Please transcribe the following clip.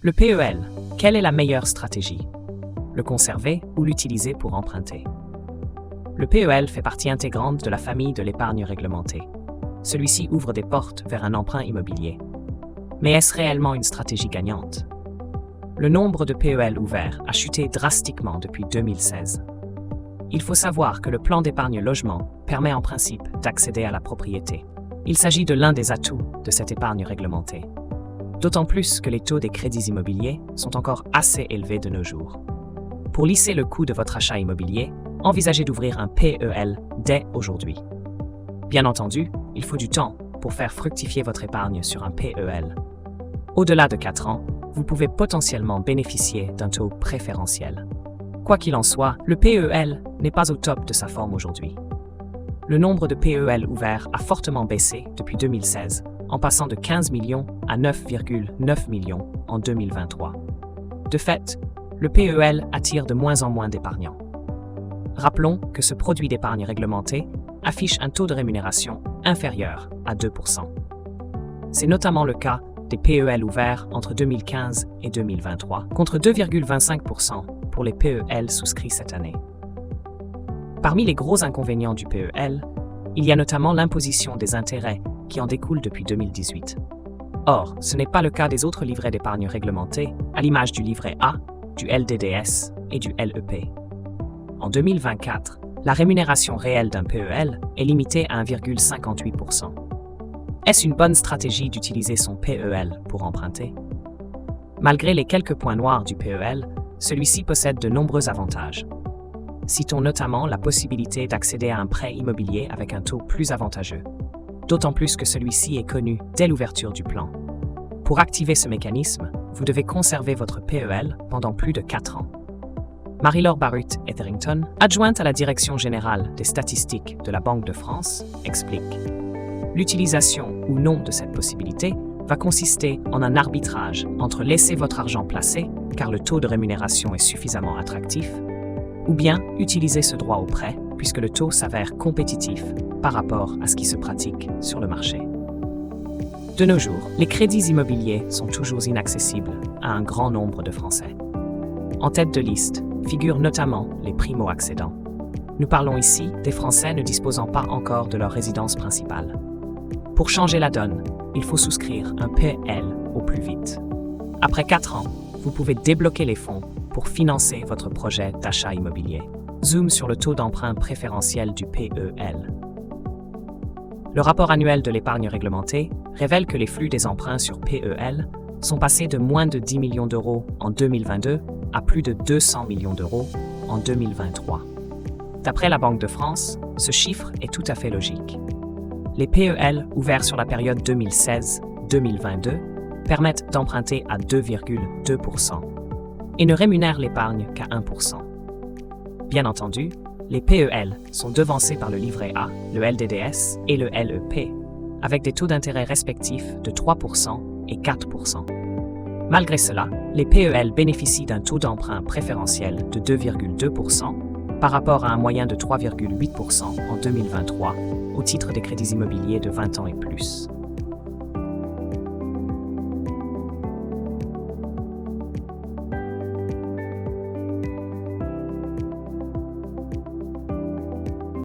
Le PEL, quelle est la meilleure stratégie? Le conserver ou l'utiliser pour emprunter? Le PEL fait partie intégrante de la famille de l'épargne réglementée. Celui-ci ouvre des portes vers un emprunt immobilier. Mais est-ce réellement une stratégie gagnante? Le nombre de PEL ouverts a chuté drastiquement depuis 2016. Il faut savoir que le plan d'épargne logement permet en principe d'accéder à la propriété. Il s'agit de l'un des atouts de cette épargne réglementée. D'autant plus que les taux des crédits immobiliers sont encore assez élevés de nos jours. Pour lisser le coût de votre achat immobilier, envisagez d'ouvrir un PEL dès aujourd'hui. Bien entendu, il faut du temps pour faire fructifier votre épargne sur un PEL. Au-delà de 4 ans, vous pouvez potentiellement bénéficier d'un taux préférentiel. Quoi qu'il en soit, le PEL n'est pas au top de sa forme aujourd'hui. Le nombre de PEL ouverts a fortement baissé depuis 2016, en passant de 15 millions à 9,9 millions en 2023. De fait, le PEL attire de moins en moins d'épargnants. Rappelons que ce produit d'épargne réglementé affiche un taux de rémunération inférieur à 2%. C'est notamment le cas des PEL ouverts entre 2015 et 2023, contre 2,25% pour les PEL souscrits cette année. Parmi les gros inconvénients du PEL, il y a notamment l'imposition des intérêts qui en découle depuis 2018. Or, ce n'est pas le cas des autres livrets d'épargne réglementés, à l'image du livret A, du LDDS et du LEP. En 2024, la rémunération réelle d'un PEL est limitée à 1,58%. Est-ce une bonne stratégie d'utiliser son PEL pour emprunter? Malgré les quelques points noirs du PEL, celui-ci possède de nombreux avantages. Citons notamment la possibilité d'accéder à un prêt immobilier avec un taux plus avantageux, d'autant plus que celui-ci est connu dès l'ouverture du plan. Pour activer ce mécanisme, vous devez conserver votre PEL pendant plus de 4 ans. Marie-Laure Barut-Etherington, adjointe à la Direction générale des statistiques de la Banque de France, explique: l'utilisation ou non de cette possibilité va consister en un arbitrage entre laisser votre argent placé, car le taux de rémunération est suffisamment attractif, ou bien utiliser ce droit au prêt, puisque le taux s'avère compétitif par rapport à ce qui se pratique sur le marché. De nos jours, les crédits immobiliers sont toujours inaccessibles à un grand nombre de Français. En tête de liste figurent notamment les primo-accédants. Nous parlons ici des Français ne disposant pas encore de leur résidence principale. Pour changer la donne, il faut souscrire un PEL au plus vite. Après 4 ans, vous pouvez débloquer les fonds pour financer votre projet d'achat immobilier. Zoom sur le taux d'emprunt préférentiel du PEL. Le rapport annuel de l'épargne réglementée révèle que les flux des emprunts sur PEL sont passés de moins de 10 millions d'euros en 2022 à plus de 200 millions d'euros en 2023. D'après la Banque de France, ce chiffre est tout à fait logique. Les PEL ouverts sur la période 2016-2022 permettent d'emprunter à 2,2% et ne rémunèrent l'épargne qu'à 1%. Bien entendu, les PEL sont devancés par le livret A, le LDDS et le LEP, avec des taux d'intérêt respectifs de 3% et 4%. Malgré cela, les PEL bénéficient d'un taux d'emprunt préférentiel de 2,2% par rapport à un moyen de 3,8% en 2023 au titre des crédits immobiliers de 20 ans et plus.